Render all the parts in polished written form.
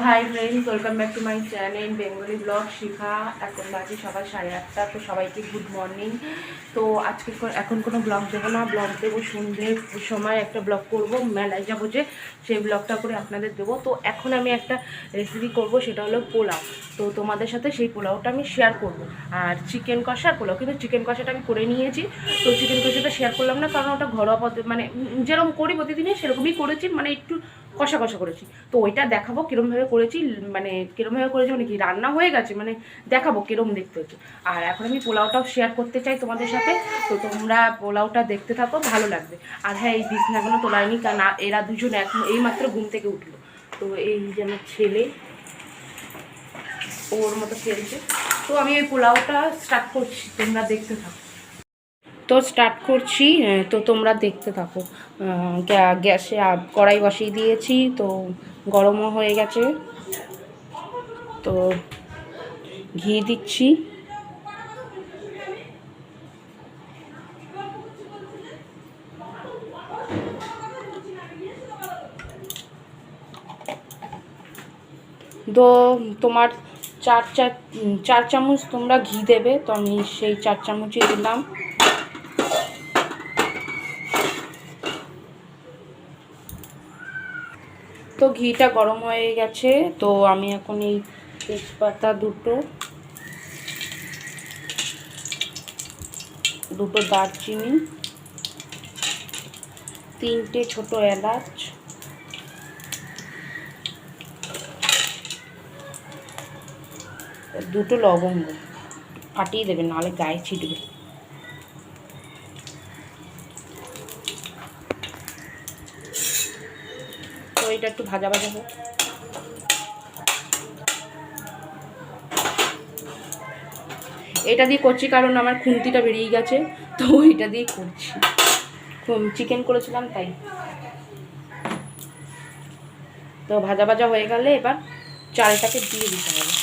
High friends, welcome back to my channel Bengali blog Shikha. এখন বাজে সকাল 8:30। তো সবাইকে গুড মর্নিং। তো আজকে এখন কোনো ব্লগ দেবো না, ব্লগ দেবো সন্ধ্যের সময় একটা ব্লগ করব, মেলায় যাবো যে সেই ব্লগটা করে আপনাদের দেবো। তো এখন আমি একটা রেসিপি করব, সেটা হলো পোলাও। তো তোমাদের সাথে সেই পোলাওটা আমি শেয়ার করব। আর চিকেন কষা আর পোলাও, কিন্তু চিকেন কষাটা আমি করে নিয়েছি। তো চিকেন কষাটা শেয়ার করলাম না, কারণ ওটা ঘরোয়া পদ্ধতি, মানে যেরকম করি প্রতিদিনই সেরকমই করেছি, মানে একটু কষা কষা করেছি। তো ওইটা দেখাবো কীরমভাবে করেছি, মানে কীরমভাবে করেছি, মানে কি রান্না হয়ে গেছে, মানে দেখাবো কীরকম দেখতে হচ্ছে। আর এখন আমি পোলাওটাও শেয়ার করতে চাই তোমাদের সাথে। তো তোমরা পোলাওটা দেখতে থাকো, ভালো লাগবে। আর হ্যাঁ, এই বিছনাগুলো তোলায়নি, কারণ এরা দুজন এখন এইমাত্র ঘুম থেকে উঠলো। তো এই যে আমার ছেলে ওর মতো খেলছে। তো আমি ওই পোলাওটা স্টার্ট করছি, তোমরা দেখতে থাকো। তো স্টার্ট করছি, তো তোমরা দেখতে থাকো। গ্যাসে কড়াই বসিয়ে দিয়েছি, তো গরমও হয়ে গেছে। তো ঘি দিচ্ছি, তো তোমার চার চামচ তোমরা ঘি দেবে। তো আমি সেই 4 চামচই দিলাম। তো ঘিটা গরম হয়ে গেছে, তো আমি এখন এই তেজপাতা দুটো দারচিনি, 3টে ছোট এলাচ, 2টো লবঙ্গ ফাটিয়ে দেবেন, নাহলে গায়ে ছিটবে। তো এটা একটু ভাজা ভাজা হোক। এটা দিয়ে করছি কারণ আমার খুন্তিটা বেরিয়ে গেছে, তো এটা দিয়ে করছি। চিকেন করেছিলাম তাই। তো ভাজা ভাজা হয়ে গেলে এবার চালটাকে দিয়ে দিতে হবে।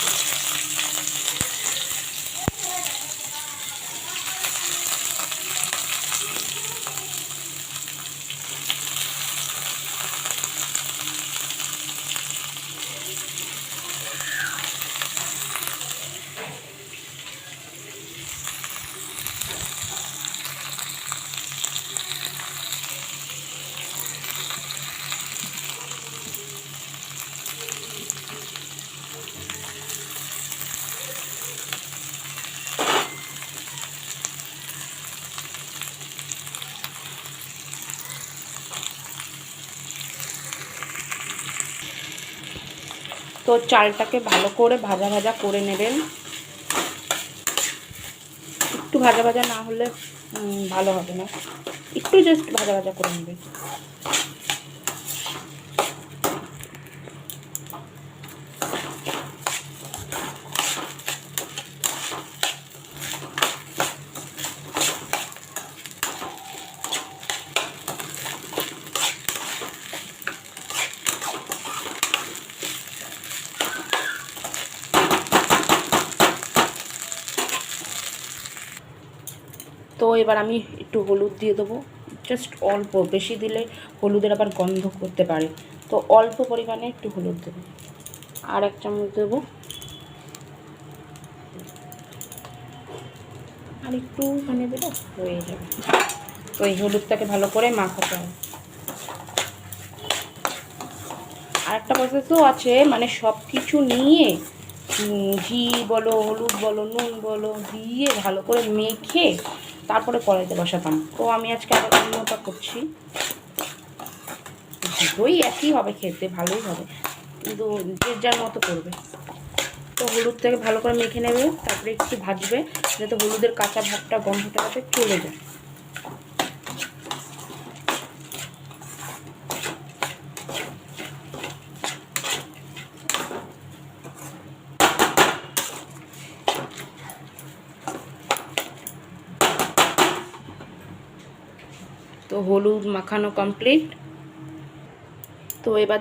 তো চালটাকে ভালো করে ভাজা ভাজা করে নেবেন। একটু ভাজা ভাজা না হলে ভালো হবে না, একটু জাস্ট ভাজা ভাজা করে নেবেন। তো এবার আমি একটু হলুদ দিয়ে দেবো, জাস্ট অল্প, বেশি দিলে হলুদের আবার গন্ধ করতে পারে। তো অল্প পরিমাণে একটু হলুদ দেবো, আর 1 চামচ দেবো, আর একটুখানি দেবো, হয়ে যাবে। তো এই হলুদটাকে ভালো করে মাখাতে হবে। আর একটা প্রসেসও আছে, মানে সব কিছু নিয়ে ঘি বলো, হলুদ বলো, নুন বলো দিয়ে ভালো করে মেখে তারপরে কড়াইতে বসাতাম। তো আমি আজকে আবার অন্যটা করছি। দুটোই একই হবে, খেতে ভালোই হবে, কিন্তু যে যার মতো করবে। তো হলুদটাকে ভালো করে মেখে নেবে, তারপরে একটু ভাজবে যাতে হলুদের কাঁচা ভাবটা, গন্ধটা যাতে চলে যায়। তো হলুদ মাখানো কমপ্লিট। তো এবার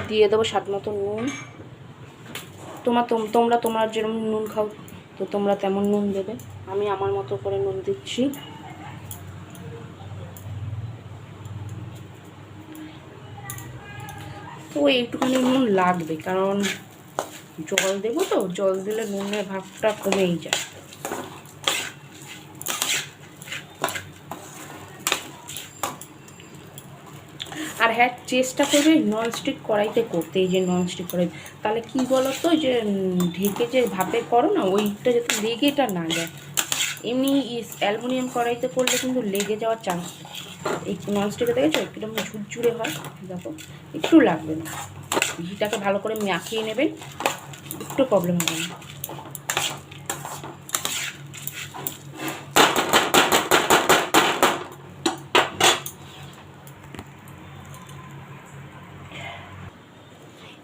দিয়ে দেবো স্বাদ মতো নুন। তোমরা তোমার যেরকম নুন খাও, তো তোমরা তেমন নুন দেবে। আমি আমার মতো করে নুন দিচ্ছি। তো এইটুখানি নুন লাগবে, কারণ জল দেবো তো, জল দিলে নুনের ভাগটা কমেই যায়। আর হ্যাঁ, চেষ্টা করবে ননস্টিক কড়াইতে করতে, এই যে ননস্টিক কড়াই, তাহলে কি বলো তো, যে ঢেকে যে ভাপে করো না, ওইটা যাতে লেগেটা না যায়। এমনি অ্যালুমিনিয়াম কড়াইতে করলে কিন্তু লেগে যাওয়ার চান্স। এই ননস্টিকে দেখেছো একদম ঝুরঝুরে হয়, দেখো একটু লাগবে না। ঘিটাকে ভালো করে মাখিয়ে নেবেন, একটু প্রবলেম হবে না।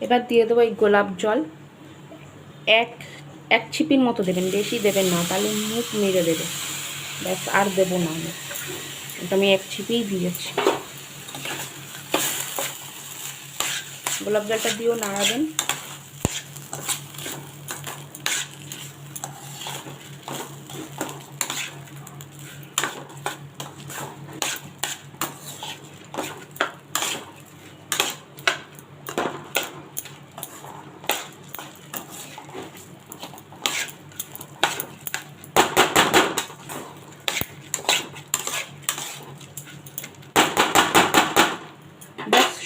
এবার দিয়ে দেবো এই গোলাপ জল, এক ছিপির মতো দেবেন, বেশি দেবেন না, তাহলে মুখ মেরে দেবে। ব্যাস, আর দেবো না আমি, এটা আমি এক ছিপিই দিয়েছি। গোলাপ জলটা দিয়েও নাড়াবেন।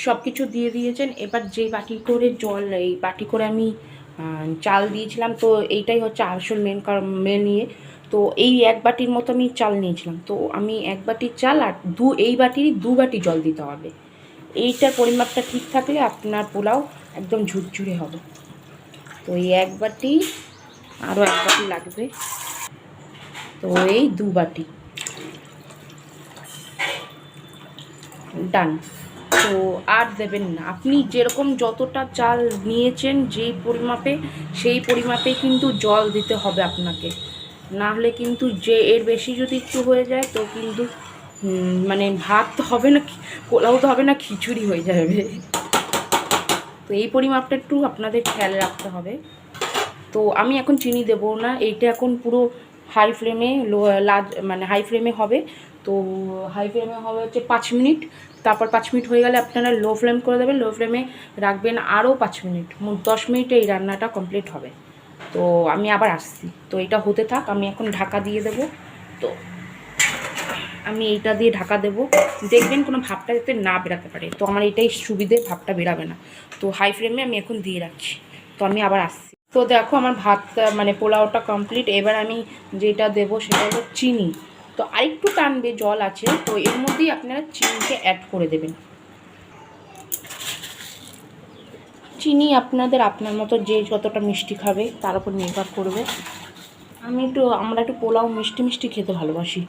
সব কিছু দিয়ে দিয়েছেন। এবার যে বাটি করে জল, এই বাটি করে আমি চাল দিয়েছিলাম, তো এইটাই হচ্ছে আসল মেন নিয়ে। তো এই এক বাটির মতো আমি চাল নিয়েছিলাম, তো আমি এক বাটি চাল আর এই বাটিরই 2 বাটি জল দিতে হবে। এইটার পরিমাপটা ঠিক থাকলে আপনার পোলাও একদম ঝুরঝুরে হবে। তো এই এক বাটি, আরও এক বাটি লাগবে, তো এই 2 বাটি ডান। তো আর দেবেন না, আপনি যেরকম যতটা চাল নিয়েছেন যেই পরিমাপে, সেই পরিমাপে কিন্তু জল দিতে হবে আপনাকে। না হলে কিন্তু যে এর বেশি যদি একটু হয়ে যায়, তো কিন্তু মানে ভাত তো হবে না, পোলাও তো হবে না, খিচুড়ি হয়ে যাবে। তো এই পরিমাপটা একটু আপনাদের খেয়াল রাখতে হবে। তো আমি এখন চিনি দেবো না, এইটা এখন পুরো হাই ফ্লেমে মানে হাই ফ্লেমে হবে। তো হাই ফ্লেমে হবে হচ্ছে 5 মিনিট, তারপর 5 মিনিট হয়ে গেলে আপনারা লো ফ্লেম করে দেবেন, লো ফ্লেমে রাখবেন আরও 5 মিনিট, মোট 10 মিনিটে এই রান্নাটা কমপ্লিট হবে। তো আমি আবার আসছি, তো এটা হতে থাক, আমি এখন ঢাকা দিয়ে দেবো। তো আমি এইটা দিয়ে ঢাকা দেবো, দেখবেন কোনো ভাবটা যাতে না বেরাতে পারে, তো আমার এটাই সুবিধে, ভাবটা বেরাবে না। তো হাই ফ্লেমে আমি এখন দিয়ে রাখছি, তো আমি আবার আসছি। তো দেখো আমার ভাতটা মানে পোলাওটা কমপ্লিট। এবার আমি যেটা দেবো সেটা হলো চিনি। তো আরেকটু টানবে, জল আছে, তো এর মধ্যেই আপনারা চিনিকে অ্যাড করে দেবেন। চিনি আপনাদের আপনার মতো যে যতটা মিষ্টি খাবে তার উপর নির্ভর করবে। আমরা একটু পোলাও মিষ্টি মিষ্টি খেতে ভালোবাসি,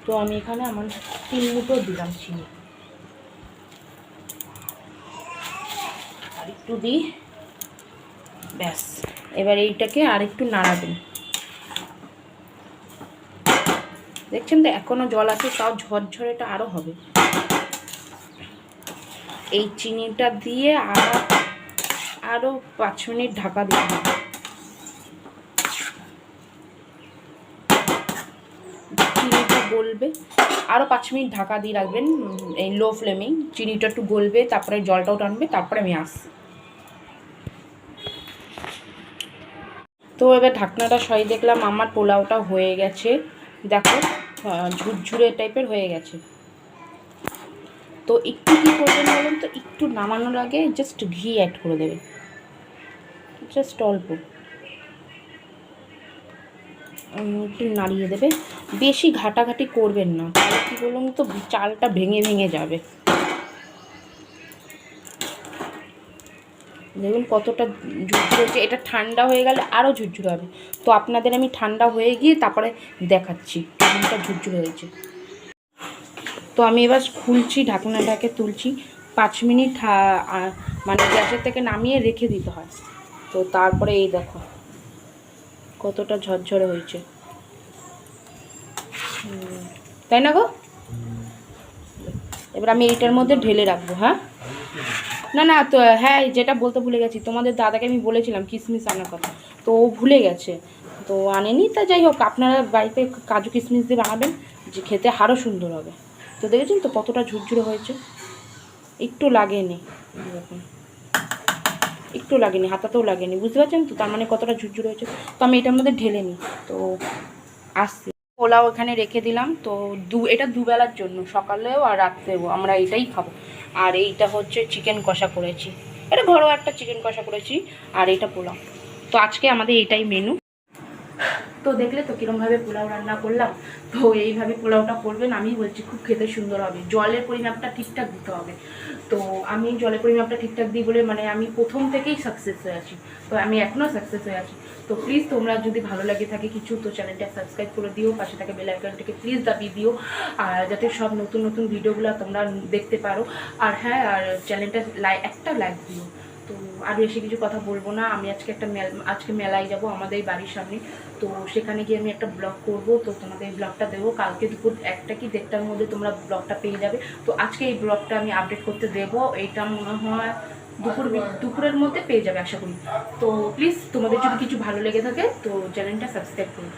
তো আমি এখানে আমার 3 মুঠো দিলাম চিনি, আর একটু দিই, ব্যাস। এবার এইটাকে আর একটু নাড়াবেন। দেখছেন তো এখনও জল আছে, তাও ঝরঝরেটা আরও হবে। এই চিনিটা দিয়ে আরও 5 মিনিট ঢাকা দিতে হবে। চিনিটা গলবে, আরও 5 মিনিট ঢাকা দিয়ে রাখবেন এই লো ফ্লেমেই। চিনিটা একটু গলবে, তারপরে জলটাও টানবে, তারপরে আমি আসছি। তো এবার ঢাকনাটা সরিয়ে দেখলাম আমার পোলাওটা হয়ে গেছে, দেখো ঝুরঝুরে টাইপের হয়ে গেছে। তো একটু কী করবেন বলুন তো, একটু নামানোর আগে জাস্ট ঘি অ্যাড করে দেবেন, জাস্ট অল্প একটু নাড়িয়ে দেবে। বেশি ঘাটাঘাটি করবেন না, তাহলে কী বলুন তো চালটা ভেঙে ভেঙে যাবে। দেখুন কতটা ঝুরঝুরে হচ্ছে, এটা ঠান্ডা হয়ে গেলে আরও ঝুরঝুরে হবে। তো আপনাদের আমি ঠান্ডা হয়ে গিয়ে তারপরে দেখাচ্ছি কেমনটা ঝুরঝুরে হয়েছে। তো আমি এবার খুলছি, ঢাকনাটাকে তুলছি। 5 মিনিট মানে গ্যাসের থেকে নামিয়ে রেখে দিতে হয়। তো তারপরে এই দেখো কতটা ঝরঝরে হয়েছে, তাই না গো? এবার আমি এইটার মধ্যে ঢেলে রাখবো। হ্যাঁ, না না, তো হ্যাঁ, যেটা বলতে ভুলে গেছি, তোমাদের দাদাকে আমি বলেছিলাম কিশমিশ আনার কথা, তো ও ভুলে গেছে, তো আনেনি। তা যাই হোক, আপনারা বাড়িতে কাজু কিশমিশ দিয়ে বানাবেন, যে খেতে আরও সুন্দর হবে। তো দেখেছেন তো কতটা ঝুরঝুরে হয়েছে, একটু লাগেনি দেখুন। একটু লাগেনি, হাতাতেও লাগেনি, বুঝতে পারছেন তো? তার মানে কতটা ঝুরঝুর হয়েছে। তো আমি এটার মধ্যে ঢেলে নিই। তো আসছি, পোলাও এখানে রেখে দিলাম। তো এটা দুবেলার জন্য, সকালেও আর রাত্রেও আমরা এটাই খাবো। আর এইটা হচ্ছে চিকেন কষা করেছি, এটা ঘরোয়া একটা চিকেন কষা করেছি, আর এইটা পোলাও। তো আজকে আমাদের এটাই মেনু। তো দেখলে তো কীরকমভাবে পোলাও রান্না করলাম। তো এইভাবে পোলাওটা করবেন, আমি বলছি খুব খেতে সুন্দর হবে। জলের পরিমাপটা ঠিকঠাক দিতে হবে। তো আমি জলের পরিমাপটা ঠিকঠাক দিই বলে মানে আমি প্রথম থেকেই সাকসেস হয়ে আছি। তো আমি এখনও সাকসেস হয়ে আছি। তো প্লিজ তোমরা যদি ভালো লাগে থাকে কিছু, তো চ্যানেলটা সাবস্ক্রাইব করে দিও, পাশে থাকে বেল আইকনটাকে প্লিজ দাবিয়ে দিও, আর যাতে সব নতুন নতুন ভিডিওগুলো তোমরা দেখতে পারো। আর হ্যাঁ, আর চ্যানেলটা একটা লাইক দিও। তো আর বেশি কিছু কথা বলবো না। আমি আজকে মেলায় যাব আমাদের বাড়ির সামনে। তো সেখানে গিয়ে আমি একটা ব্লগ করব। তো তোমাদের এই ব্লগটা দেবো কালকে দুপুর 1টা কি 1:30টার মধ্যে তোমরা ব্লগটা পেয়ে যাবে। তো আজকে এই ব্লগটা আমি আপডেট করতে দেবো, এইটা মনে হয় দুপুরের মধ্যে পেয়ে যাবে আশা করি। তো প্লিজ তোমাদের যদি কিছু ভালো লেগে থাকে তো চ্যানেলটা সাবস্ক্রাইব করো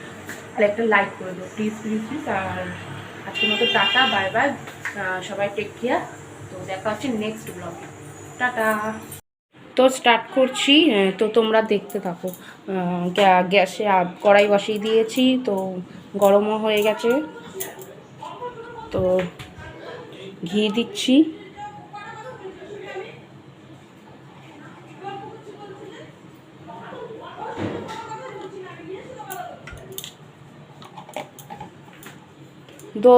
আর একটা লাইক করে দিও প্লিজ প্লিজ প্লিজ। আর আজকের মতো টাটা, বাই বাই, সবাই টেক কেয়ার। তো দেখা হচ্ছে নেক্সট ব্লগ। টাটা। তো স্টার্ট করছি। তো তোমরা দেখতে থাকো। গ্যাসে কড়াই বসিয়ে দিয়েছি, তো গরমও হয়ে গেছে। তো ঘি দিচ্ছি। তো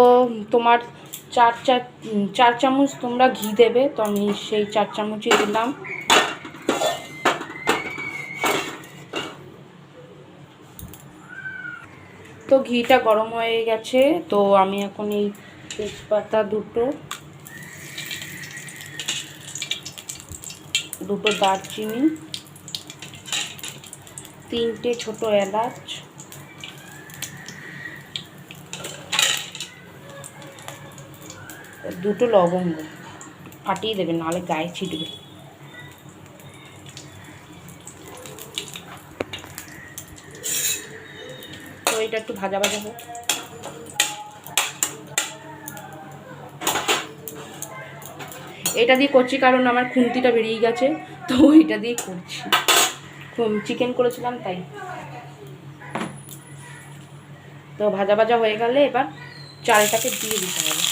তোমার 4 চামচ তোমরা ঘি দেবে। তো আমি সেই 4 চামচই দিলাম। তো ঘিটা গরম হয়ে গেছে। তো আমি এখন এই তেজপাতা দুটো দারচিনি, 3টে ছোট এলাচ, 2টো লবঙ্গ ফাটিয়ে দেবেন, নাহলে গায়ে ছিটবে। তো এটা একটু ভাজা ভাজা হোক। এটা দিয়ে করছি কারণ আমার খুন্তিটা বেরিয়ে গেছে, তো এটা দিয়ে করছি। চিকেন করেছিলাম তাই। তো ভাজা ভাজা হয়ে গেলে এবার চালটাকে দিয়ে দিতে হবে।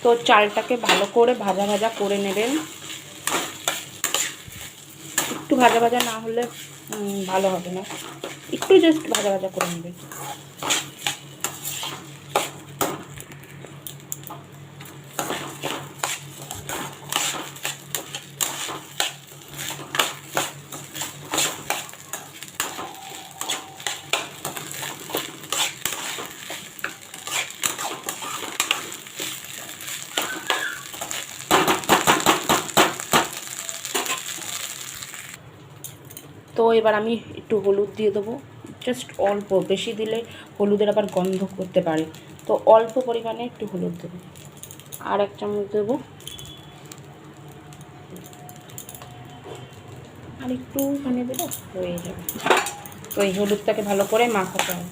তো চালটাকে ভালো করে ভাজা ভাজা করে নেবেন। একটু ভাজা ভাজা না হলে ভালো হবে না, একটু জাস্ট ভাজা ভাজা করে নেবেন। তো এবার আমি একটু হলুদ দিয়ে দেবো, জাস্ট অল্প, বেশি দিলে হলুদের আবার গন্ধ করতে পারে। তো অল্প পরিমাণে একটু হলুদ দেবো, আর 1 চামচ দেবো, আর একটু মানে দেবো, হয়ে যাবে। তো এই হলুদটাকে ভালো করে মাখাতে হবে।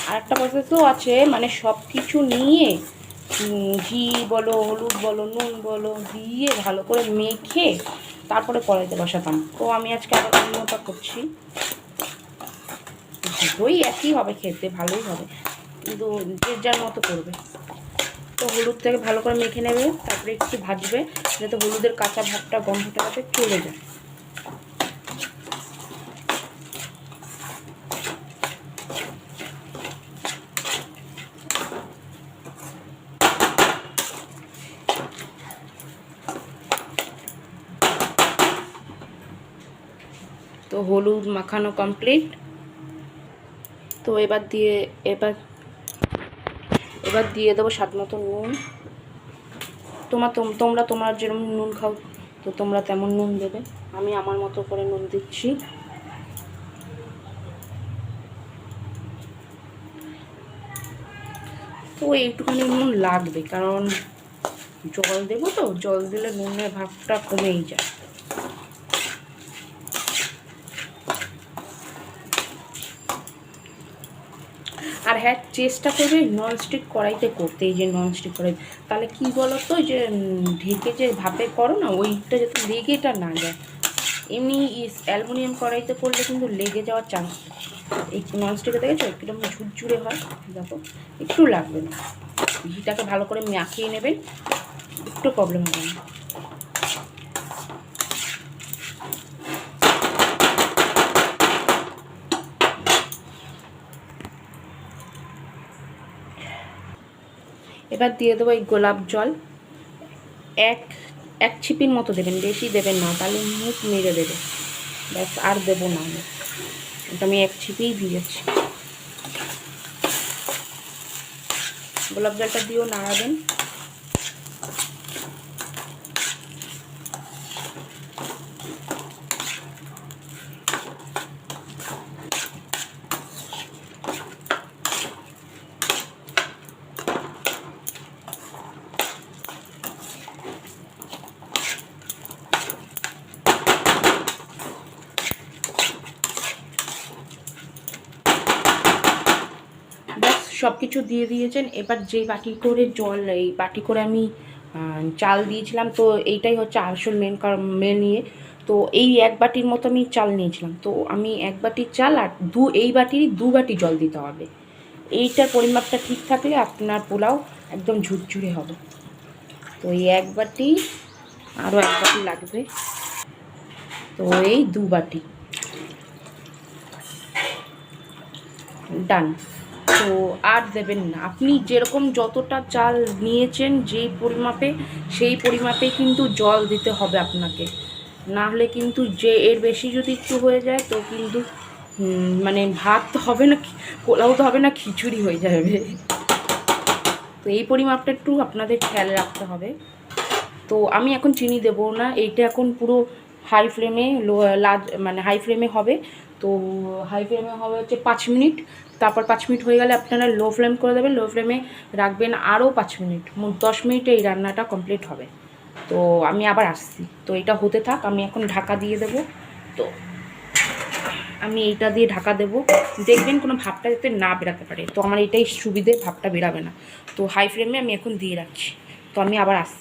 আর একটা প্রসেসও আছে, মানে সব কিছু নিয়ে ঘি বলো, হলুদ বলো, নুন বলো দিয়ে ভালো করে মেখে তারপরে কড়াইতে বসাতাম। তো আমি আজকে আবার অন্যটা করছি। দুটোই একই হবে, খেতে ভালোই হবে, কিন্তু যে যার মতো করবে। তো হলুদটাকে ভালো করে মেখে নেবে, তারপরে একটু ভাজবে যাতে হলুদের কাঁচা ভাবটা, গন্ধটা যাতে চলে যায়। তো হলুদ মাখানো কমপ্লিট। তো এবার দিয়ে দেবো স্বাদ মতো নুন। তোমরা তোমার যেরকম নুন খাও তো তোমরা তেমন নুন দেবে, আমি আমার মতো করে নুন দিচ্ছি। তো এইটুখানি নুন লাগবে, কারণ জল দেবো তো, জল দিলে নুনের ভাগটা কমেই যায়। আর হ্যাঁ, চেষ্টা করবে ননস্টিক কড়াইতে করতে। এই যে ননস্টিক কড়াই, তাহলে কী বলো তো, যে ঢেকে যে ভাপে করো না, ওইটা যাতে লেগেটা না যায়। এমনি অ্যালুমিনিয়াম কড়াইতে করলে কিন্তু লেগে যাওয়ার চান্স। এই ননস্টিকে দেখেছো একদম ঝুরঝুরে হয়, দেখো একটু লাগবে না। ঘিটাকে ভালো করে মাখিয়ে নেবেন, একটু প্রবলেম হবে না। এবার দিয়ে দেবো এই গোলাপ জল, এক ছিপির মতো দেবেন, বেশি দেবেন না, তাহলে মুখ মেরে দেবে। ব্যাস, আর দেবো না আমি, এটা আমি এক ছিপিই দিয়েছি। গোলাপ জলটা দিয়েও নাড়াবেন। সব কিছু দিয়ে দিয়েছেন। এবার যে বাটি করে জল, এই বাটি করে আমি চাল দিয়েছিলাম, তো এইটাই হচ্ছে আসল মেন ইয়ে। তো এই এক বাটির মতো আমি চাল নিয়েছিলাম, তো আমি এক বাটি চাল আর এই বাটির 2 বাটি জল দিতে হবে। এইটার পরিমাপটা ঠিক থাকলে আপনার পোলাও একদম ঝুরঝুরে হবে। তো এই এক বাটি, আরও এক বাটি লাগবে, তো এই 2 বাটি ডান। তো আর দেবেন না, আপনি যেরকম যতটা চাল নিয়েছেন যেই পরিমাপে, সেই পরিমাপে কিন্তু জল দিতে হবে আপনাকে। না হলে কিন্তু যে এর বেশি যদি একটু হয়ে যায় তো কিন্তু মানে ভাত তো হবে না, পোলাও তো হবে না, খিচুড়ি হয়ে যাবে। তো এই পরিমাপটা একটু আপনাদের খেয়াল রাখতে হবে। তো আমি এখন চিনি দেবো না, এইটা এখন পুরো হাই ফ্লেমে মানে হাই ফ্লেমে হবে। তো হাই ফ্লেমে হবে হচ্ছে 5 মিনিট। তারপর 5 মিনিট হয়ে গেলে আপনারা লো ফ্লেম করে দেবেন, লো ফ্লেমে রাখবেন আরও 5 মিনিট, মোট 10 মিনিটে এই রান্নাটা কমপ্লিট হবে। তো আমি আবার আসছি, তো এটা হতে থাক, আমি এখন ঢাকা দিয়ে দেবো। তো আমি এইটা দিয়ে ঢাকা দেবো, দেখবেন কোনো ভাবটা যাতে না বেরাতে পারে। তো আমার এটাই সুবিধে, ভাবটা বেরাবে না। তো হাই ফ্লেমে আমি এখন দিয়ে রাখছি, তো আমি আবার আসছি।